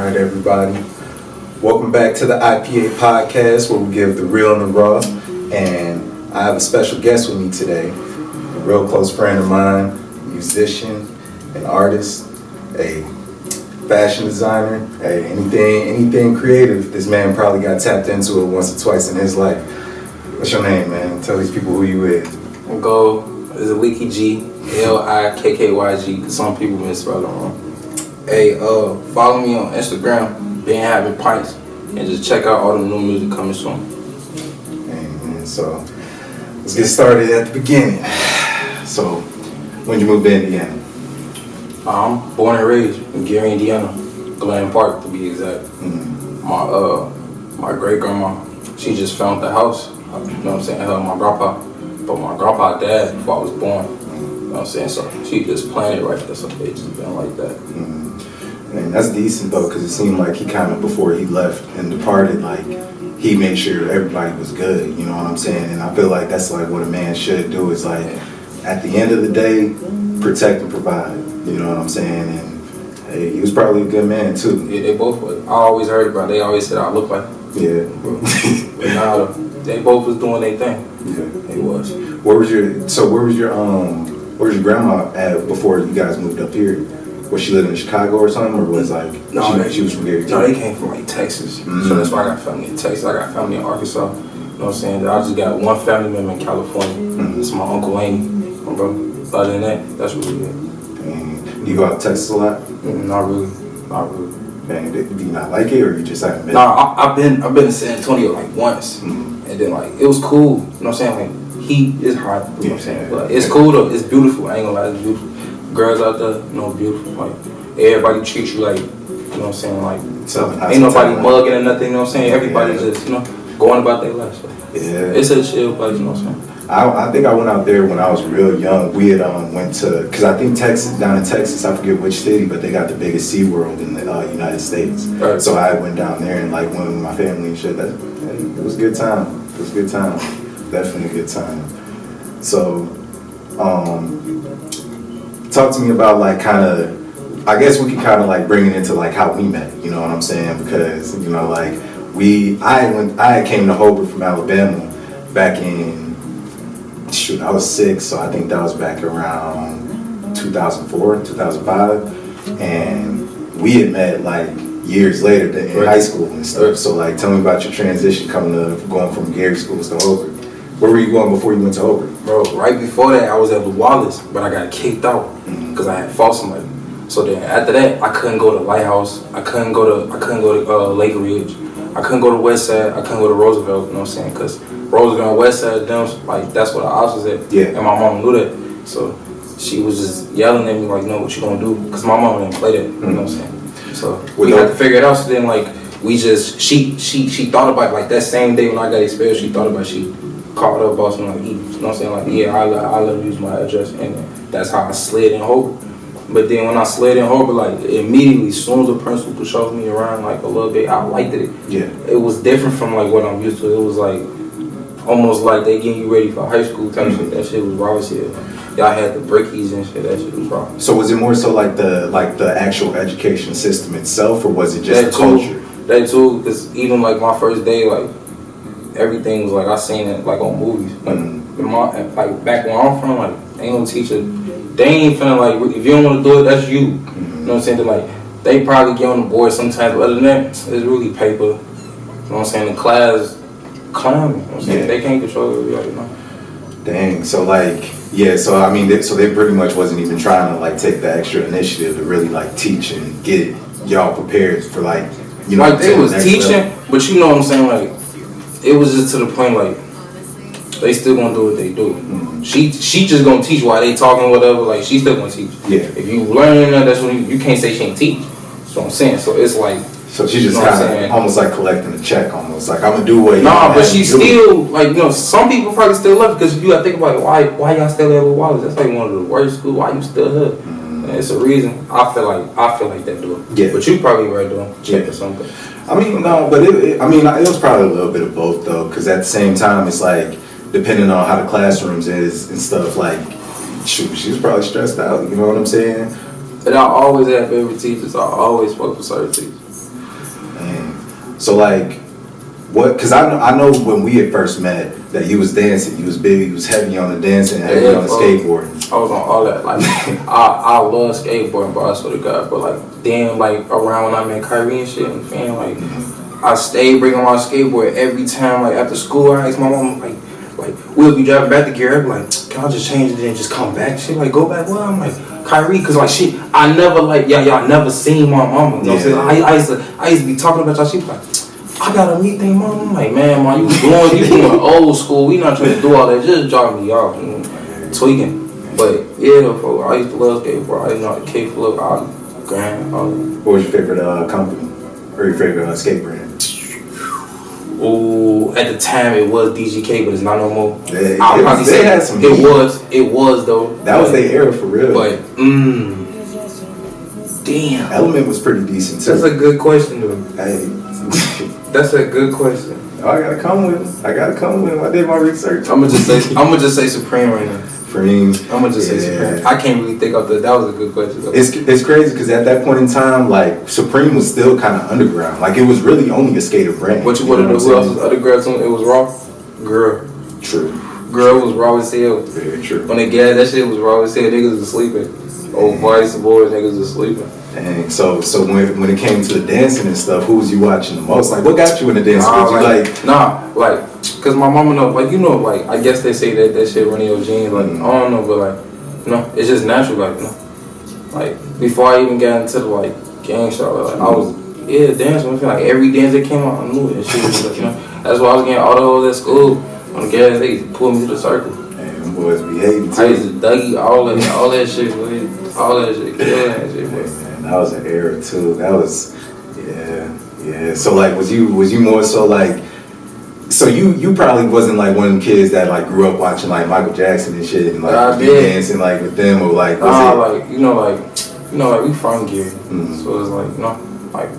Alright, everybody. Welcome back to the IPA podcast where we give the real and the raw. And I have a special guest with me today, a real close friend of mine, musician, an artist, a fashion designer, anything creative. This man probably got tapped into it once or twice in his life. What's your name, man? Tell these people who you with. Go is LikkyG, LikkyG. Some people misspell it wrong. Hey, follow me on Instagram, Been Having Pints, and just check out all the new music coming soon. Hey, man, so let's get started at the beginning. So, when you moved to Indiana? I'm born and raised in Gary, Indiana, Glen Park to be exact. My great grandma, she just found the house. You know what I'm saying? Her and my grandpa. But my grandpa died before I was born. You know what I'm saying? So she just planted right there. So it just been like that. And that's decent though, because it seemed like he kind of, before he left and departed, like he made sure everybody was good. You know what I'm saying? And I feel like that's like what a man should do, is like at the end of the day, protect and provide. You know what I'm saying? And hey, he was probably a good man too. Yeah, they both were. I always heard about it. They always said I look like him. Yeah. But now they both was doing their thing. Yeah. They was. Where was your grandma at before you guys moved up here? Was she living in Chicago or something, or was like she was from Gary? No, they came from like Texas. So that's why I got family in Texas. I got family in Arkansas. You know what I'm saying? I just got one family member in California. It's my Uncle Amy, my brother. Other than that, that's really it. Do you go out to Texas a lot? Not really. Dang, do you not like it, or you just haven't been? No, I've been to San Antonio like once, and then like it was cool. You know what I'm saying? Like heat is hot. You know what I'm saying? But it's cool though. It's beautiful. I ain't gonna lie, it's beautiful. Girls out there, you know, beautiful. Like everybody treats you like, you know what I'm saying? Like ain't nobody mugging or nothing. You know what I'm saying? Everybody just, you know, going about their life. So yeah, it's a chill place. You know what I'm saying? I think I went out there when I was real young. We had went to, because I think down in Texas, I forget which city, but they got the biggest SeaWorld in the United States. Right. So I went down there and like went with my family and shit. It was a good time. It was a good time. Definitely a good time. So, talk to me about like kind of, I guess we could kind of like bring it into like how we met. You know what I'm saying? Because you know, like I came to Hobart from Alabama back in. Shoot, I was 6, so I think that was back around 2004, 2005, and we had met like years later in high school and stuff. So like, tell me about your transition going from Gary schools to Hobart. Where were you going before you went to Hobart? Bro, right before that, I was at Wallace, but I got kicked out because I had fought somebody. So then after that, I couldn't go to Lighthouse. I couldn't go to Lake Ridge. I couldn't go to West Side. I couldn't go to Roosevelt. You know what I'm saying? Because Roosevelt and West Side, them, like that's where the house was at. Yeah. And my mom knew that, so she was just yelling at me like, "No, what you gonna do?" Because my mom didn't play that. You know what I'm saying? So we had to figure it out. So then like we just she thought about it, like that same day when I got expelled. She thought about it, she called her boss and like, you know what I'm saying? Like, yeah, I'll let her use my address, and that's how I slid in Hobart. But then when I slid in Hobart, like immediately, as soon as the principal showed me around like a little bit, I liked it. Yeah. It was different from like what I'm used to. It was like almost like they getting you ready for high school type shit. That shit was raw as hell. Y'all had the brickies and shit. That shit was raw. So was it more so like the actual education system itself, or was it just the culture? That too, because even like my first day, like everything was like I seen it like on movies. Like like back where I'm from, like ain't no teacher. They ain't finna like, if you don't want to do it, that's you. You know what I'm saying? They're like, they probably get on the board sometimes, but other than that, it's really paper. You know what I'm saying? The class climbing. You know what I'm saying? They can't control it. You already know. Dang. So like, yeah. So I mean, they pretty much wasn't even trying to like take the extra initiative to really like teach and get y'all prepared for like, you know. Like they was teaching, level. But you know what I'm saying? Like, it was just to the point like, they still gonna do what they do. She just gonna teach while they talking whatever. Like she still gonna teach. Yeah. If you learn that, that's when you can't say she ain't teach. That's what I'm saying. So it's like. So she just kind of almost like collecting a check, almost like I'm gonna do what. Nah, but she still like, you know, some people probably still love it because you gotta think about it. Why y'all still at Wallace? That's like one of the worst schools. Why you still here? And it's a reason. I feel like that do it. Yeah. But you probably right doing check or something. I mean no, but it was probably a little bit of both though, because at the same time it's like. Depending on how the classrooms is and stuff, like, shoot, she was probably stressed out, you know what I'm saying? But I always have favorite teachers. I always fuck with certain teachers. So like, what? Because I know when we had first met that you was dancing, you was big, you was heavy on the dancing, heavy on the skateboarding. I was on all that. Like, I love skateboarding, but I swear to God, but like, then like around when I met Kyrie and shit, and fan, like, I stayed bringing my skateboard every time. Like after school, I asked my mom, like we'll be driving back to Gear. I'd be like, can I just change it and just come back? She like, go back. Well, I'm like, Kyrie, cause like shit, I never like y'all never seen my mama. You know what I'm saying? I used to be talking about y'all. She be like, I got a meet thing, mom. I'm like, man, you doing old school. We not trying to do all that. Just drop me off, you know, tweaking. But yeah, bro, I used to love skateboard. I used to know how to kickflip, all the grind, all that. What was your favorite company or your favorite skate brand? Oh, at the time it was DGK, but it's not no more. They had some. It was though. That was their era for real. But damn. Element was pretty decent too. That's a good question, though. Hey, that's a good question. I gotta come with him. I did my research. I'm gonna just say Supreme right now. Supreme. I'm gonna just say Supreme. I can't really think of that. That was a good question, though. It's crazy because at that point in time, like Supreme was still kind of underground. Like it was really only a skater brand. What you wanna know? Who else was underground? It was Raw. Girl. True. Girl was raw as hell. Very true. When they got that shit was raw as hell. Niggas was sleeping. Old Vice boys, niggas was sleeping. Dang. So when it came to the dancing and stuff, who was you watching the most? Like, what got you in the dancing? Cause my mama know, like, you know, like, I guess they say that shit run in your genes, like, I don't know, but like, you know, it's just natural, like, you know, like, before I even got into the, like, gang show, like, I was, dancing, like, every dance that came out, I knew it, and shit was, like, you know, that's why I was getting all the hoes at school, on the gas, they pulled me to the circle. Man, them boys behaving too. I used to Dougie, all that shit, all that shit, killing that shit, boy. Man, that was an era too, that was, yeah, so like, was you more so like, so you probably wasn't like one of them kids that like grew up watching like Michael Jackson and shit and like dancing like with them or like like we from Gear, so it's like, you know, like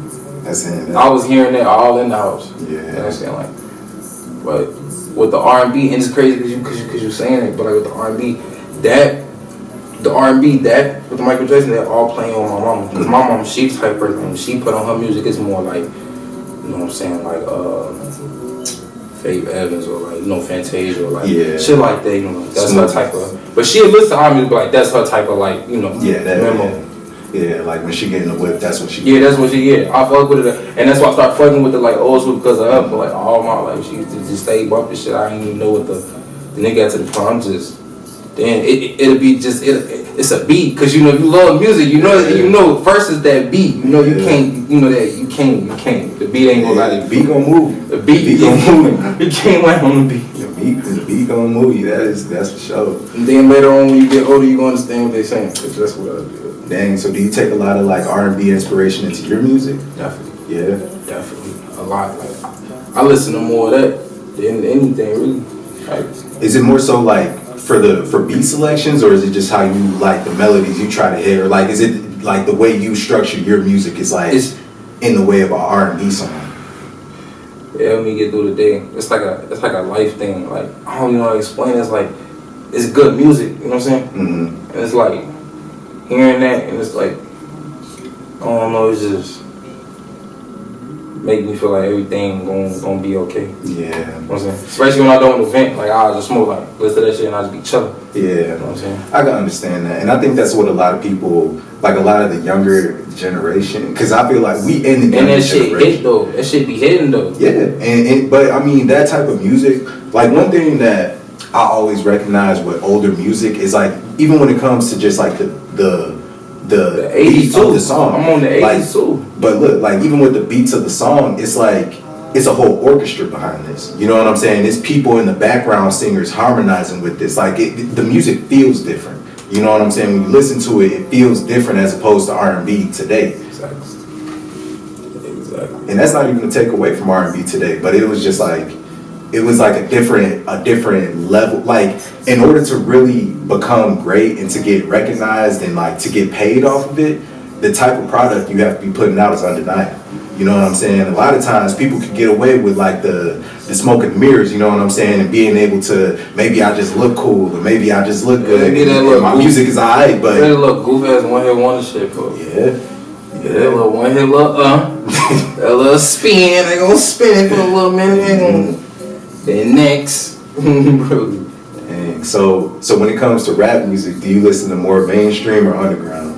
that's it. I was hearing that all in the house. Yeah, you know what I'm saying, like, but with the R&B, and it's crazy because you saying it, but like with the R&B, with the Michael Jackson, they're all playing on my mama, because my mom, she's the type of person, when she put on her music, it's more like, you know what I'm saying, like Faith Evans or like, you know, Fantasia or like shit like that, you know, that's her type of, but she'll listen to our music, but like that's her type of like, you know, yeah, like when she get in the whip, that's what she that's what she I fuck with it, and that's why I start fucking with the like old school because of her, but like all my life she used to just stay bumping shit. I didn't even know what the nigga got to the point. I'm just, then it'll be just it's a beat, because you know you love music, you know first is that beat, you know you can't, you know that you can't the beat ain't gonna lie, the beat gonna move, the beat gonna move, you can't wait on the beat, the beat gonna move you, that's for sure. And then later on when you get older you gonna understand what they saying, because that's what I do. Dang, so do you take a lot of like R&B inspiration into your music? Definitely. Yeah, definitely a lot. Like I listen to more of that than anything really. Like, is it more so like for beat selections, or is it just how you like the melodies you try to hit, or like is it like the way you structure your music is like in the way of an R&B song? It helped me get through the day. It's like a life thing. Like I don't even know how to explain it. It's like it's good music. You know what I'm saying? Mm-hmm. And it's like hearing that, and it's like I don't know. It's just make me feel like everything gonna be okay. Yeah. You know what I'm saying? Especially when I don't event, like I just smoke, like listen to that shit and I just be chilling. Yeah. You know what I'm saying? I can understand that. And I think that's what a lot of people, like a lot of the younger generation, because I feel like we in the and that shit hit though. That shit be hitting though. Yeah. But I mean that type of music, like one thing that I always recognize with older music is like, even when it comes to just like the 80s of the song. I'm on the 80s like, too. But look, like even with the beats of the song, it's like it's a whole orchestra behind this. You know what I'm saying? It's people in the background, singers harmonizing with this. Like the music feels different. You know what I'm saying? When you listen to it, it feels different as opposed to R&B today. Exactly. And that's not even a take away from R&B today, but it was just like, it was like a different level. Like in order to really become great and to get recognized and like to get paid off of it, the type of product you have to be putting out is undeniable. You know what I'm saying? A lot of times people could get away with like the smoke and mirrors, you know what I'm saying? And being able to, maybe I just look cool or maybe I just look good. And my music is alright, but that look goof ass one hit wonder shit, bro. Yeah. That little one hit look A little spin, they gonna spin it for a little minute. Then next. Bro. Dang. So when it comes to rap music, do you listen to more mainstream or underground?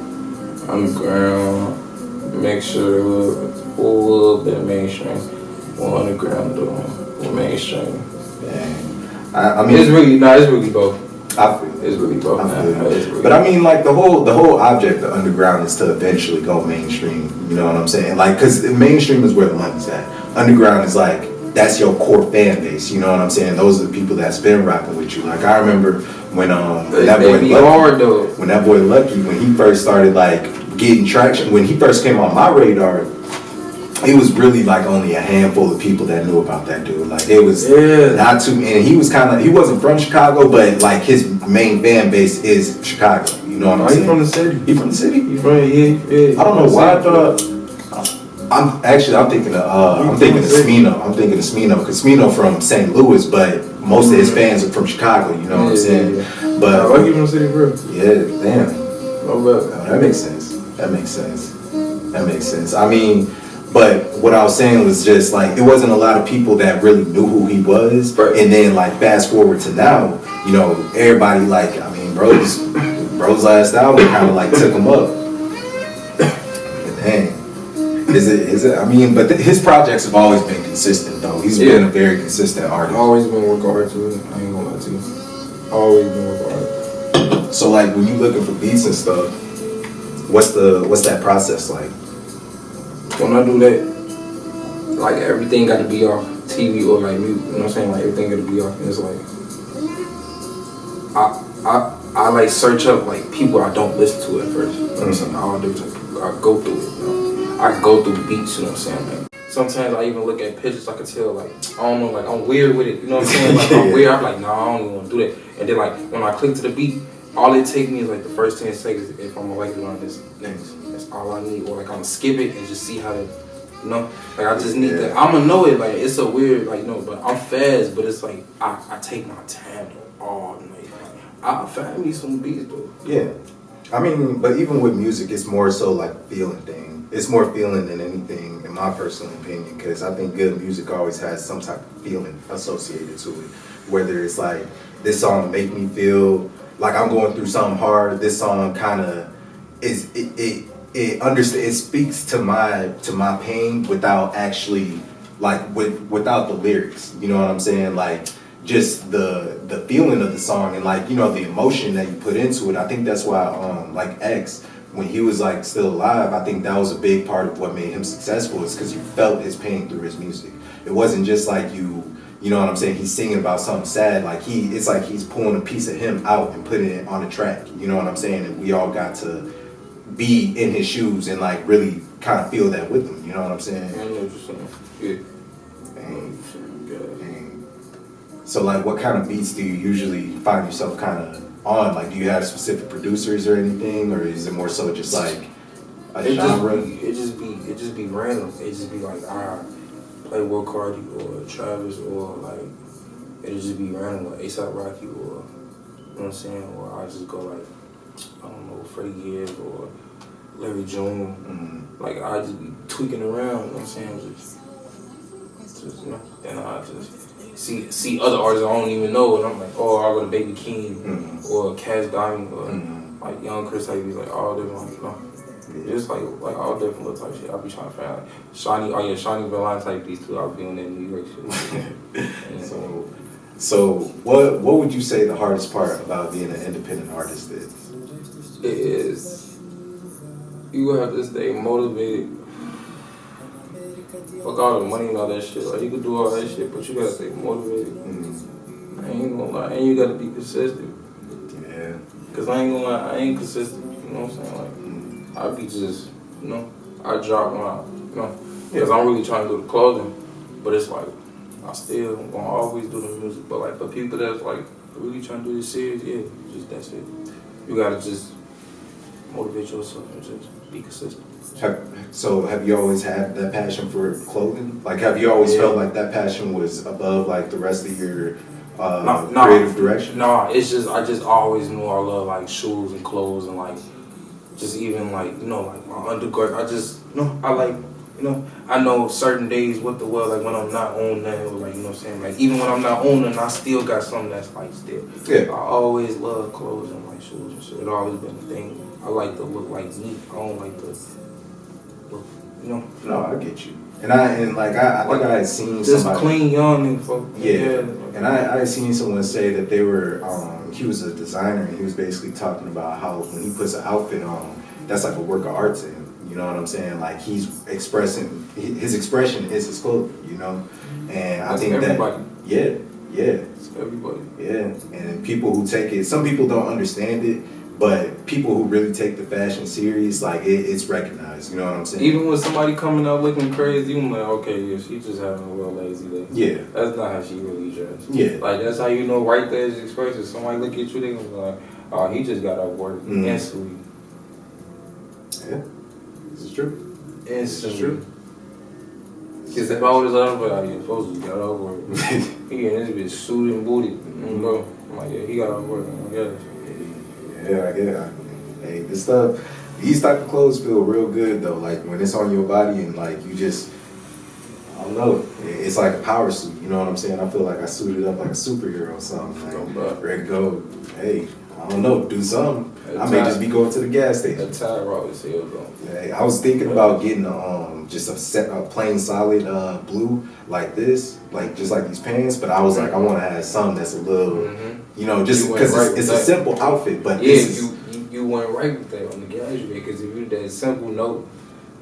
Underground, mixture a little bit of mainstream. More underground though, more mainstream. Dang. I mean, it's really both. I feel it's really both. But I mean, like the whole object of underground is to eventually go mainstream. You know what I'm saying? Like, cause mainstream is where the money's at. Underground is like that's your core fan base. You know what I'm saying? Those are the people that's been rapping with you. Like I remember when that boy Lucky, when he first started like getting traction, when he first came on my radar. It was really like only a handful of people that knew about that dude. Like it was not too many. He wasn't from Chicago, but like his main fan base is Chicago. You know what I'm saying? He from the city. He from the city? Yeah. I don't know why I thought. I'm thinking of Smino. I'm thinking of Smino because Smino from St. Louis, but most of his fans are from Chicago. You know what I'm saying? Yeah. But I like you from the city, bro. Yeah, damn. Oh, that makes sense. I mean. But what I was saying was just like it wasn't a lot of people that really knew who he was, right. And then like fast forward to now, you know, everybody like I mean, bro's last album kind of like took him up. Dang, is it? I mean, but his projects have always been consistent though. He's been a very consistent artist. Always been working hard to it. I ain't gonna lie to you. Always been working hard. So like when you looking for beats and stuff, what's that process like? When I do that, like everything got to be off TV or like music, you know what I'm saying? Like everything got to be off, and it's like I like search up like people I don't listen to at first. You know what I'm saying? All different people. I go through it. You know? I go through beats. You know what I'm saying? Like, sometimes I even look at pictures. I can tell like I don't know, like I'm weird with it. You know what I'm saying? Like I'm weird. I'm like, nah, I don't even want to do that. And then like when I click to the beat, all it takes me is like the first 10 seconds if I'm like on this next. That's all I need. Or like I'm gonna skip it and just see how to, you know, like I just need that. I'm gonna know it. Like it's a weird, like no, but I'm fast. But it's like I take my time though, all night. I find me some beats though. Yeah, I mean, but even with music, it's more so like a feeling thing. It's more feeling than anything, in my personal opinion, because I think good music always has some type of feeling associated to it. Whether it's like this song make me feel like I'm going through something hard. This song kind of it speaks to my pain without actually like without the lyrics. You know what I'm saying? Like just the feeling of the song and like you know the emotion that you put into it. I think that's why like X, when he was like still alive, I think that was a big part of what made him successful is because you felt his pain through his music. It wasn't just like you know what I'm saying, he's singing about something sad, like it's like he's pulling a piece of him out and putting it on a track, you know what I'm saying? And we all got to be in his shoes and like really kind of feel that with him, you know what I'm saying? I know what you're saying. Dang. So like what kind of beats do you usually find yourself kind of on? Like do you have specific producers or anything, or is it more so just like a genre? It just be random. It just be like play Will Cardi or Travis or like it'll just be random like A$AP Rocky or you know what I'm saying, or I just go like I don't know Freddie Gibbs or Larry June. Mm-hmm. Like I just be tweaking around, you know what I'm saying, just you know, and I just see other artists I don't even know and I'm like I'll go to Baby King or Cash Diamond or like Young Chris Hayes, like all different like you know. Just like all different little type shit. I'll be trying to find like Shawnee Bell type beats too. I'll be on that New York shit. So what would you say the hardest part about being an independent artist is? It is you have to stay motivated. Fuck all the money and all that shit. Like you can do all that shit, but you gotta stay motivated. I ain't gonna lie, and you gotta be consistent. Yeah. Cause I ain't gonna lie, I ain't consistent. You know what I'm saying? Like. I be just, you know, I drop my, you know, because I'm really trying to do the clothing, but it's like, I still gonna always do the music, but like for people that's like really trying to do this serious, yeah, just that's it. You gotta just motivate yourself and just be consistent. Have you always had that passion for clothing? Like, have you always felt like that passion was above like the rest of your creative direction? No, it's just, I just always knew I love like shoes and clothes and like, just even like, you know, like my undergarment, I just, you know, I like you know, I know certain days what the well, like when I'm not on that, or like, you know what I'm saying? Like, even when I'm not on it, I still got something that's like still. Yeah. I always love clothes and like shoes and shit. It's always been a thing. I like to look like neat. I don't like to look, you know. No, I get you. And I think I had seen just somebody. Clean young and folk. Yeah. And I had seen someone say that they were, he was a designer, and he was basically talking about how when he puts an outfit on, that's like a work of art to him. You know what I'm saying? Like he's expressing, his expression is his clothing, you know? And I think everybody. Yeah. It's everybody. Yeah. And people who take it, some people don't understand it, but people who really take the fashion serious, like it's recognized. You know what I'm saying? Even with somebody coming out looking crazy, I'm like, okay, yeah, she just having a real lazy day. Yeah. That's not how she really dressed. Yeah. Like, that's how you know right there is expressive. Somebody look at you, they gonna be like, oh, he just got off work. Instantly. Yeah. This is true. Instantly. This is true. Because if I was out of here, folks just got off work. He and this bitch suited and booted. Bro. I'm like, yeah, he got off work. I'm like, yeah. Yeah, I get it. Hey, this stuff, these type of clothes feel real good though. Like when it's on your body and like you just, I don't know, it's like a power suit. You know what I'm saying? I feel like I suited up like a superhero or something. Like, ready to go. Hey, I don't know, do something. I may just be going to the gas station. That tie raw as hell, bro. Hey, I was thinking about getting just a plain solid blue like this, like just like these pants. But I was like, I want to have something that's a little, you know, just because it's a simple outfit. But yeah, you went right with that on the gas because if you that simple note,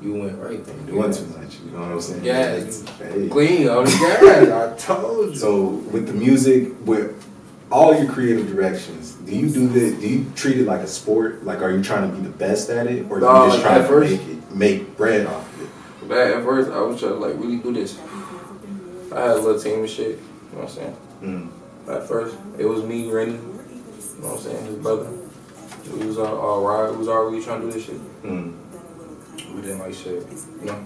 you went right there. Doing too much, you know what I'm saying? Yeah, hey. Clean on the gas. I told you. So with the music, with all your creative directions, do you treat it like a sport? Like, are you trying to be the best at it, or are you just trying to make bread off of it? That at first, I was trying to like really do this. I had a little team and shit. You know what I'm saying? At first, it was me, Rennie. You know what I'm saying? His brother. We was all right. We was all really trying to do this shit. We didn't like shit. You know?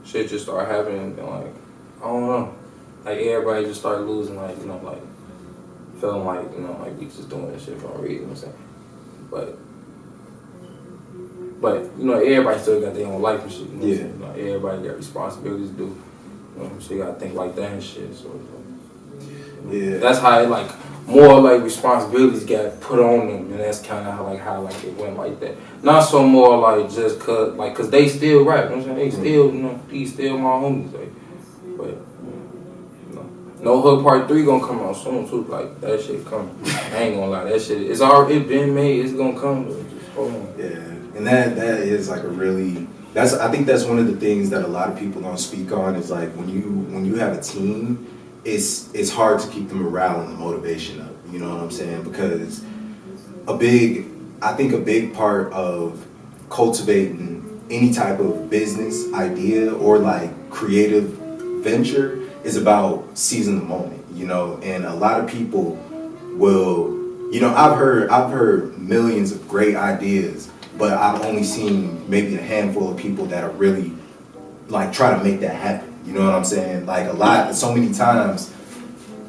Shit just started happening, and like, I don't know. Like everybody just started losing, like, you know, like feeling like, you know, like we just doing this shit for a reason. You know what I'm saying? But you know, everybody still got their own life and shit. You know what I'm saying? Like, everybody got responsibilities to do. You know, so you gotta think like that and shit. So that's how it, like, more like responsibilities got put on them, and that's kind of how it went like that. Not so more like just cause they still rap. You know what I'm saying? They still, you know, these still my homies. Like, but you know, No Hook Part 3 gonna come out soon too. Like, that shit coming. I ain't gonna lie, that shit it's already been made. It's gonna come. Just hold on. Yeah, and that is like a really. I think that's one of the things that a lot of people don't speak on is like when you have a team, it's hard to keep the morale and the motivation up. You know what I'm saying? Because I think a big part of cultivating any type of business idea or like creative venture is about seizing the moment. You know, and a lot of people will. You know, I've heard millions of great ideas. But I've only seen maybe a handful of people that are really like try to make that happen. You know what I'm saying? Like so many times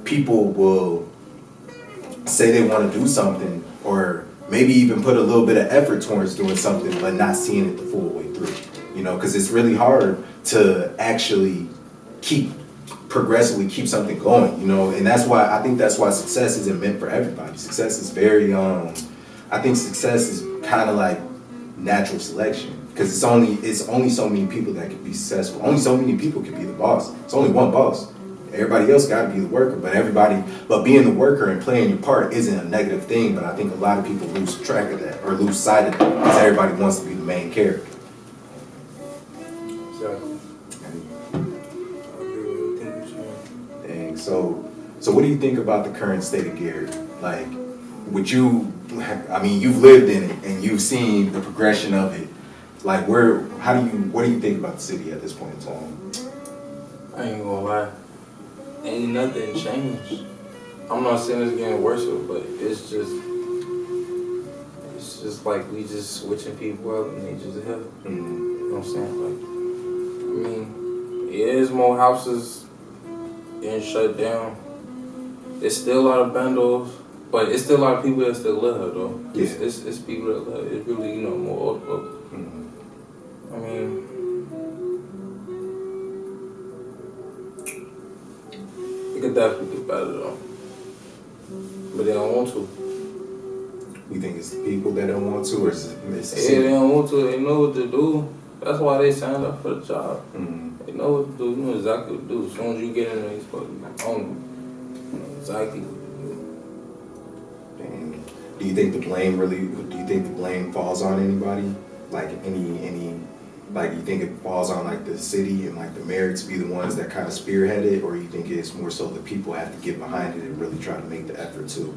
people will say they want to do something or maybe even put a little bit of effort towards doing something but not seeing it the full way through. You know, because it's really hard to actually progressively keep something going, you know, and I think that's why success isn't meant for everybody. Success is very, I think success is kind of like natural selection because it's only so many people that can be successful. Only so many people can be the boss. It's only one boss. Everybody else got to be the worker, but being the worker and playing your part isn't a negative thing. But I think a lot of people lose track of that or lose sight of that because everybody wants to be the main character. Dang. So what do you think about the current state of Gary? Like, you've lived in it and you've seen the progression of it. Like, what do you think about the city at this point in time? I ain't gonna lie, ain't nothing changed. I'm not saying it's getting worse, but it's just like we just switching people up and they just help. You know what I'm saying? Like, I mean, it is more houses getting shut down. There's still a lot of bandos. But it's still a lot of people that still live here, though. Yeah. It's people that live. It's really, you know, more old folks. I mean, could definitely get better though, but they don't want to. You think it's the people that don't want to, or is it? They don't want to. They know what to do. That's why they signed up for the job. Mm-hmm. They know what to do. You know exactly what to do. As soon as you get in there, you're supposed to be on them. You know exactly what to do. And do you think the blame falls on anybody? Like any, like you think it falls on like the city and like the mayor to be the ones that kind of spearhead it, or you think it's more so the people have to get behind it and really try to make the effort too?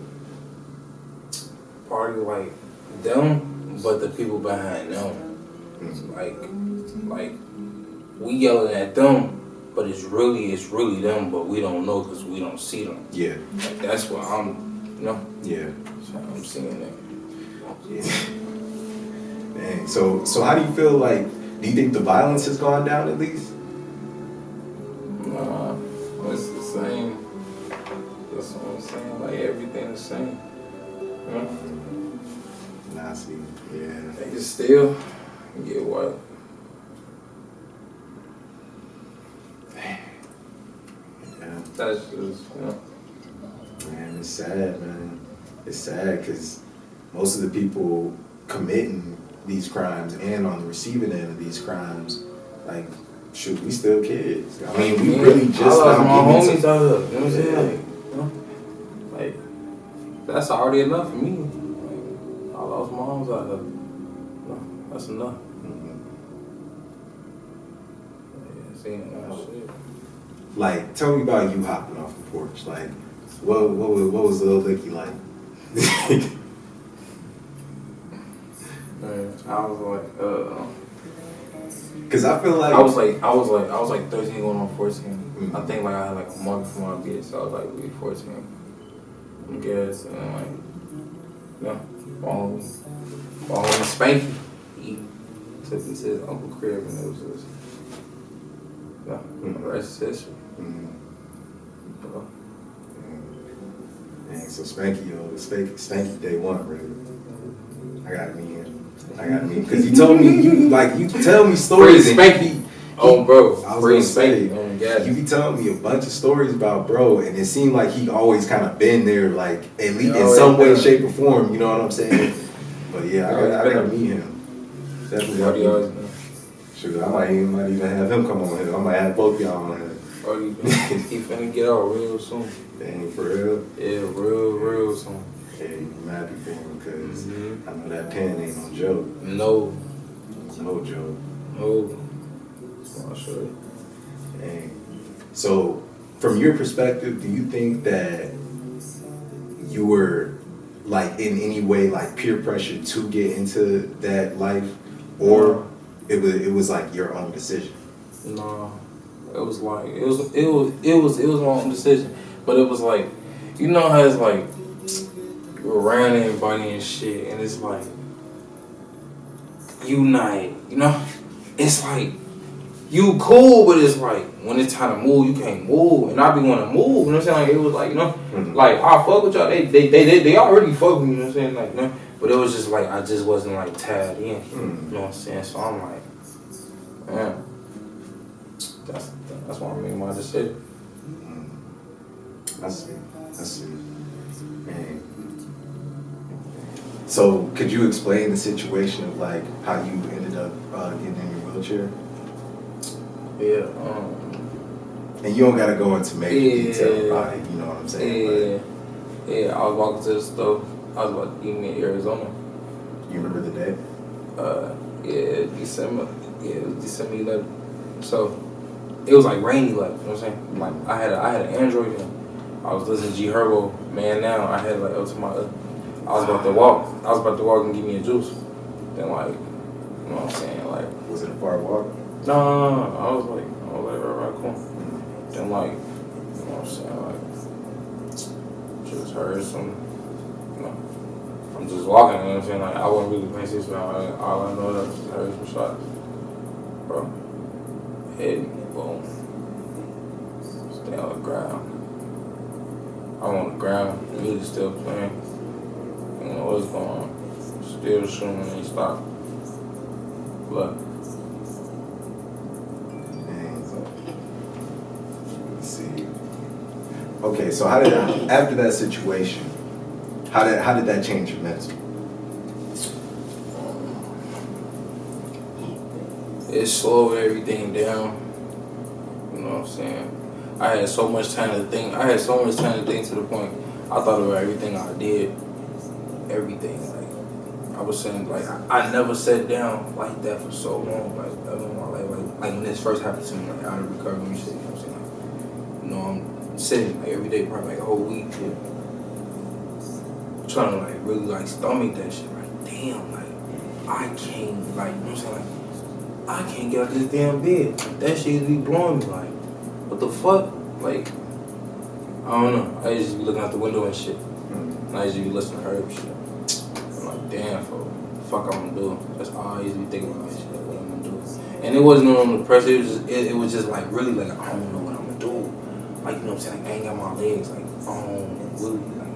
Party like them, but the people behind them. Mm-hmm. Like we yelling at them, but it's really them, but we don't know because we don't see them. Yeah. Like that's what I'm, Yeah. So I'm seeing that. Yeah. Dang. So how do you feel like? Do you think the violence has gone down at least? Nah, it's the same. That's what I'm saying. Like everything the same. Nah, I see. Yeah. They can still get wild. Yeah. That's just, Man, it's sad, man. It's sad because most of the people committing these crimes and on the receiving end of these crimes, like, shoot, we still kids. I mean, we really just I lost my now homies getting into. out here. You know what I'm saying? Like, that's already enough for me. Like, I lost my homies out here. No, that's enough. Mm-hmm. Yeah, seeing that shit. Like, tell me about you hopping off the porch. Like, what was Lil Licky like? Man, I was like, Cause I feel like I was like 13 going on 14. Mm-hmm. I think like I had like a month before my beat, so I was like really 14. I guess, and like, my homie Spanky, he took me to his uncle crib, and it was just, the rest is history. Mm-hmm. Dang, so Spanky day one, really. I gotta meet him. Because you told me, you tell me stories. Free Spanky. Bro. I was Free gonna say, Spanky. you be telling me a bunch of stories about bro, and it seemed like he always kind of been there, like, at least in some way, shape, or form, you know what I'm saying? But yeah, I gotta meet him. Definitely gotta meet him. Sure, I might even have him come on here. I might have both y'all on here. He finna get out real soon. Dang, for real? Yeah, real soon. Hey, I'm happy for him because I know that pen ain't no joke. No. It's no joke. No. I'll show you. Dang. So, from your perspective, do you think that you were, like, in any way, like, peer pressure to get into that life, or it was like your own decision? No. It was like it was my own decision, but it was like, you know how it's like you're around everybody and shit, and it's like unite, you know? It's like you cool, but it's like when it's time to move, you can't move, and I be want to move. You know what I'm saying? Like it was like, you know, like I fuck with y'all. They already fuck with me. You know what I'm saying? Like, you know, but it was just like I just wasn't like tied in. You know what I'm saying? So I'm like, man. That's why I made my decision. I see. Man. So, could you explain the situation of like how you ended up getting in your wheelchair? Yeah. And you don't gotta go into major detail about it. You know what I'm saying? Yeah. I was walking to the store. I was about to eat me in Arizona. You remember the day? December. Yeah, it was December 11th. So. It was like rainy, like, you know what I'm saying? Like I had an Android and I was listening to G Herbo, Man Now. I had like up to my I was about to walk and give me a juice. Then like, you know what I'm saying? Like, was it a far walk? No. I was like right corner. Then like, you know what I'm saying? Like, just heard some, you know, I'm just walking, you know what I'm saying? Like I wasn't really paying attention. All I know is I just heard some shots. Bro. Hit me. Boom. Stay on the ground. I'm on the ground. The music's still playing. You know what's going on. Still shooting and he stopped. Look. Let's see. Okay, so how did after that situation, how did that change your mental? It slowed everything down. You know what I'm saying? I had so much time to think. I had so much time to think to the point I thought about everything I did. Everything. Like I was saying, like I never sat down like that for so long. Like ever in my life. Like when this first happened to me, like out of recovery and shit. You know what I'm saying? Like, you know, I'm sitting like every day, probably like a whole week, trying to like really like stomach that shit. Like damn, like I can't, like you know what I'm saying, like I can't get out this damn bed. Like, that shit be blowing me. Like what the fuck? Like I don't know. I used to be looking out the window and shit. And I used to be listening to her and shit. I'm like, damn, fuck I'm gonna do. That's all I used to be thinking about shit, what I'm gonna do. And it wasn't on the pressure, it was just like really like I don't know what I'm gonna do. Like, you know what I'm saying? Like I ain't got my legs, like really, like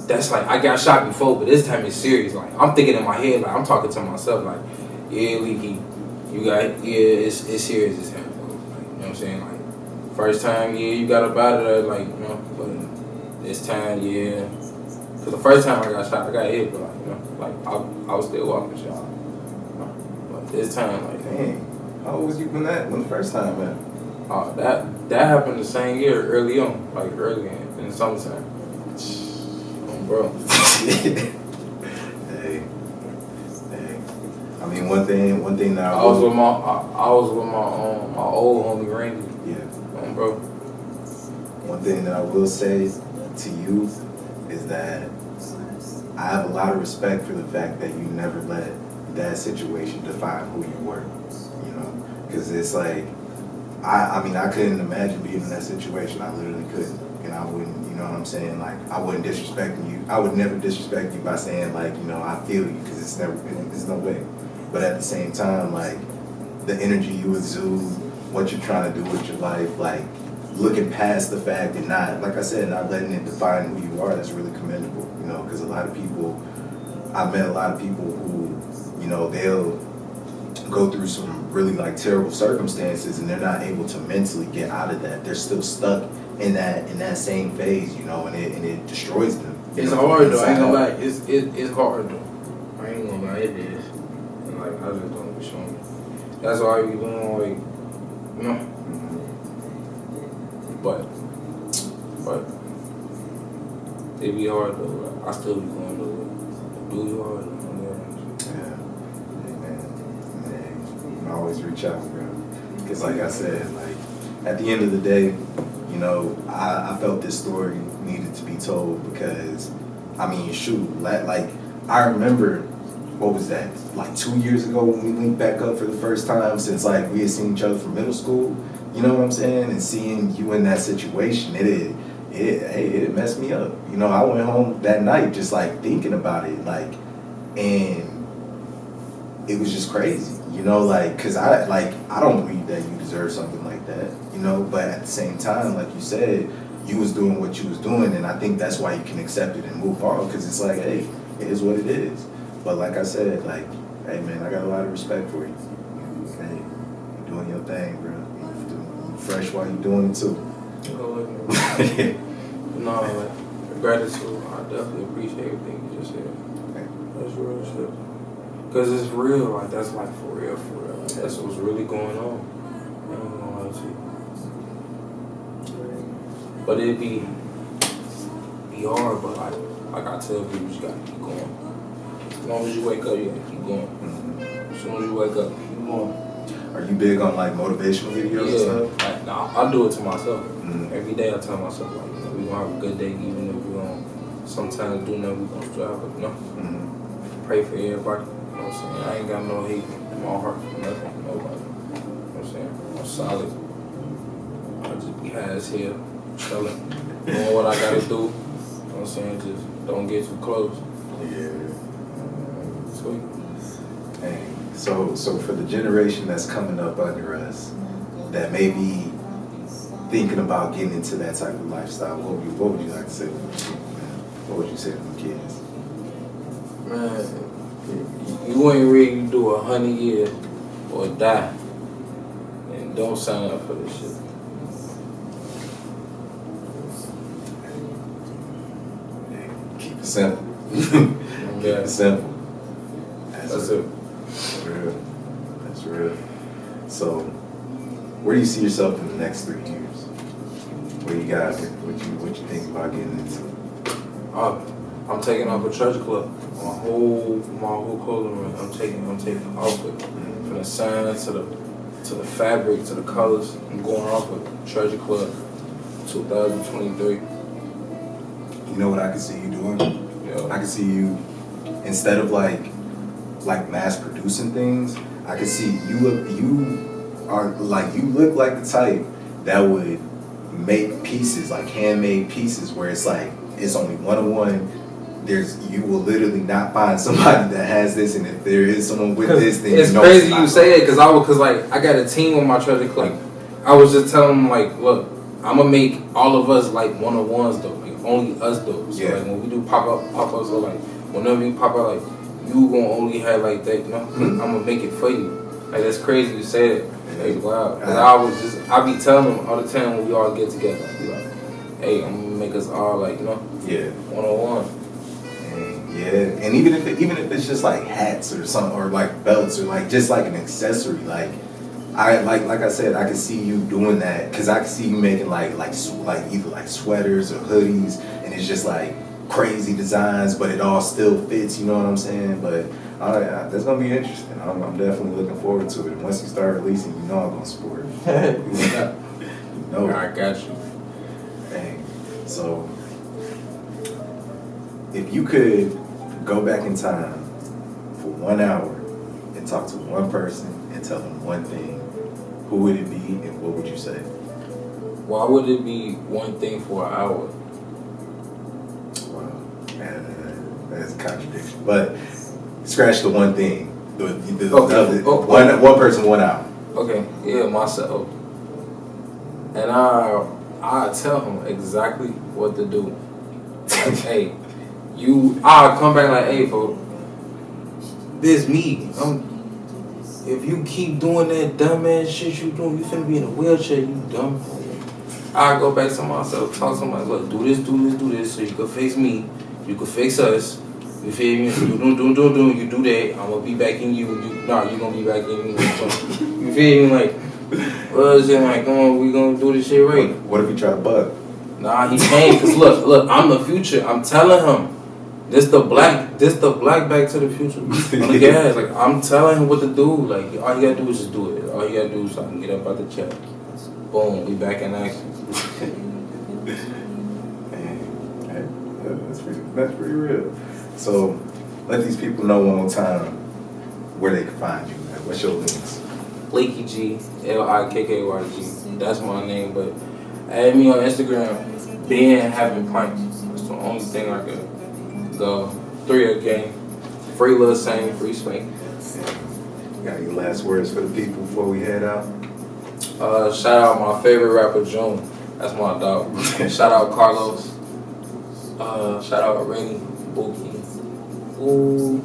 that's like I got shot before, but this time it's serious. Like I'm thinking in my head, like I'm talking to myself like, yeah, Leaky, it's serious as hell. Like, you know what I'm saying? Like first time, yeah, you got up out of there, like, you know, but this time, yeah. Cause the first time I got shot, I got hit, but like, you know, like I was still walking shot. But this time, like, dang, how old was you when the first time, man? That happened the same year, early on, like early in the summertime. Bro. Hey. I mean, one thing that I was with my old homie Randy. Yeah. Bro. One thing that I will say to you is that I have a lot of respect for the fact that you never let that situation define who you were. You know, because it's like I mean, I couldn't imagine being in that situation. I literally couldn't. And I wouldn't, you know what I'm saying? Like, I wouldn't disrespect you. I would never disrespect you by saying, like, you know, I feel you, because there's no way. But at the same time, like, the energy you exude, what you're trying to do with your life, like, looking past the fact and not, like I said, not letting it define who you are, that's really commendable, you know, because a lot of people, I've met a lot of people who, you know, they'll go through some really, like, terrible circumstances and they're not able to mentally get out of that. They're still stuck in that same phase, you know, and it destroys them. It's hard though. I ain't gonna lie. It's hard though. I ain't gonna lie. It is. And like I just don't be showing. That's why you doing like, you know. But it be hard though. Like, I still be going though. It do be hard though. Yeah. Man, I always reach out, bro. Because like I said, like at the end of the day, you know, I felt this story needed to be told because, I mean, shoot, like, I remember, what was that, like 2 years ago when we linked back up for the first time since, like, we had seen each other from middle school, you know what I'm saying? And seeing you in that situation, it messed me up. You know, I went home that night just, like, thinking about it, like, and it was just crazy. You know, like, because I don't believe that you deserve something like that, you know, but at the same time, like you said, you was doing what you was doing, and I think that's why you can accept it and move on, because it's like, hey, it is what it is. But like I said, like, hey, man, I got a lot of respect for you. Hey, you're doing your thing, bro. You're fresh while you're doing it, too. No, like, gratitude. I definitely appreciate everything you just said. That's real shit. Because it's real, like, that's like for real. Like, that's what's really going on. I ain't gonna lie to you. But it be hard, but like I tell people, you just gotta keep going. As long as you wake up, you gotta keep going. As soon as you wake up, keep going. Are you big on like motivational videos and stuff? Like, nah, I do it to myself. Every day I tell myself, like, you know, we gonna have a good day, even if we don't sometimes do nothing, we gonna strive, but you know, pray for everybody. You know what I'm saying? I ain't got no hate in my heart for nothing, for nobody. You know what I'm saying? I'm solid. I just be high as hell, chilling, doing what I gotta do. You know what I'm saying? Just don't get too close. Yeah. Sweet. Hey, so for the generation that's coming up under us, that may be thinking about getting into that type of lifestyle, what would you like to say to them? What would you say to them kids? Man, you ain't ready to do 100 years or die, and don't sign up for this shit. Simple. Yeah. Simple. That's it. That's real. That's real. So, where do you see yourself in the next 3 years? What you got? What you think about getting into? I'm taking off a treasure club. My whole clothing line. I'm taking off with from the sign to the fabric to the colors. I'm going off with Treasure Club 2023. You know what I can see you doing? Yeah. I can see you, instead of like mass producing things, I can see you look like the type that would make pieces, like handmade pieces, where it's like it's only one-on-one. You will literally not find somebody that has this, and if there is someone with this, then it's crazy you say that, because I got a team on my Treasure Club. I was just telling them, like, look, I'm gonna make all of us like one-on-ones though, like only us though. So like when we do pop-ups, or like whenever you pop out, like you gonna only have like that, you know? I'm gonna make it for you. Like that's crazy you say it. Like wow. Cause I be telling them all the time when we all get together, I be like, hey, I'm gonna make us all like, you know, one-on-one. Yeah, and even if it's just like hats or something, or like belts, or like just like an accessory, like I said, I can see you doing that, because I can see you making like either like sweaters or hoodies, and it's just like crazy designs, but it all still fits. You know what I'm saying? But that's gonna be interesting. I'm definitely looking forward to it. And once you start releasing, you know I'm gonna support it. You know. I got you. Dang. So, if you could go back in time for 1 hour and talk to one person and tell them one thing, who would it be and what would you say? Why would it be one thing for an hour? Wow, that's a contradiction. But scratch the one thing. One person, 1 hour. Okay, yeah, myself. And I tell him exactly what to do. Like, hey, I'll come back like, hey, folks, this me. If you keep doing that dumb ass shit you doing, you finna be in a wheelchair, you dumb. I go back to myself, talk to somebody, look, do this, so you can fix me, you can fix us. You feel me? You do, you do that. I'm gonna be back in you. You gonna be back in me. You feel me? Like, well, it's just like, come on, we gonna do this shit right. What if he try to bug? Nah, he can't. Cause look, I'm the future. I'm telling him. This the black Back to the Future. On the gas. Like, I'm telling him what to do. Like, all you gotta do is just do it. All you gotta do is so I can get up out the chair. Boom, we back in action. That's pretty real. So, let these people know one more time where they can find you. Like, what's your links? LikkyG, LikkyG. That's my name, but add me on Instagram. Being having pints. That's the only thing I could go. 3 again. Free little same, free spank. Got any last words for the people before we head out? Shout out my favorite rapper, June. That's my dog. Shout out Carlos. Shout out Rainy, Bookie. Ooh.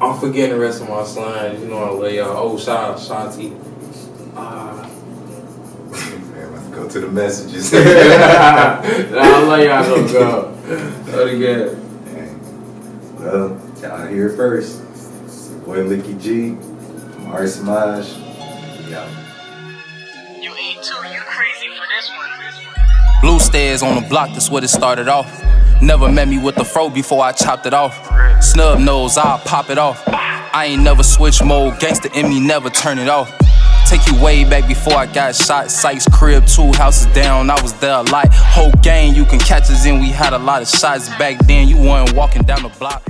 I'm forgetting the rest of my slides. You know I love y'all. Oh, shout out Shanti. Let's go to the messages. I love y'all though, girl. Go together. Well, y'all hear it first. It's your boy LikkyG, Emari Semaj. Yeah. You ain't too, you crazy for this one. Blue stairs on the block, that's what it started off. Never met me with the fro before I chopped it off. Snub nose, I'll pop it off. I ain't never switch mode, gangsta in me never turn it off. Take you way back before I got shot. Sykes crib, 2 houses down, I was there a lot. Whole gang you can catch us in, we had a lot of shots back then. You weren't walking down the block.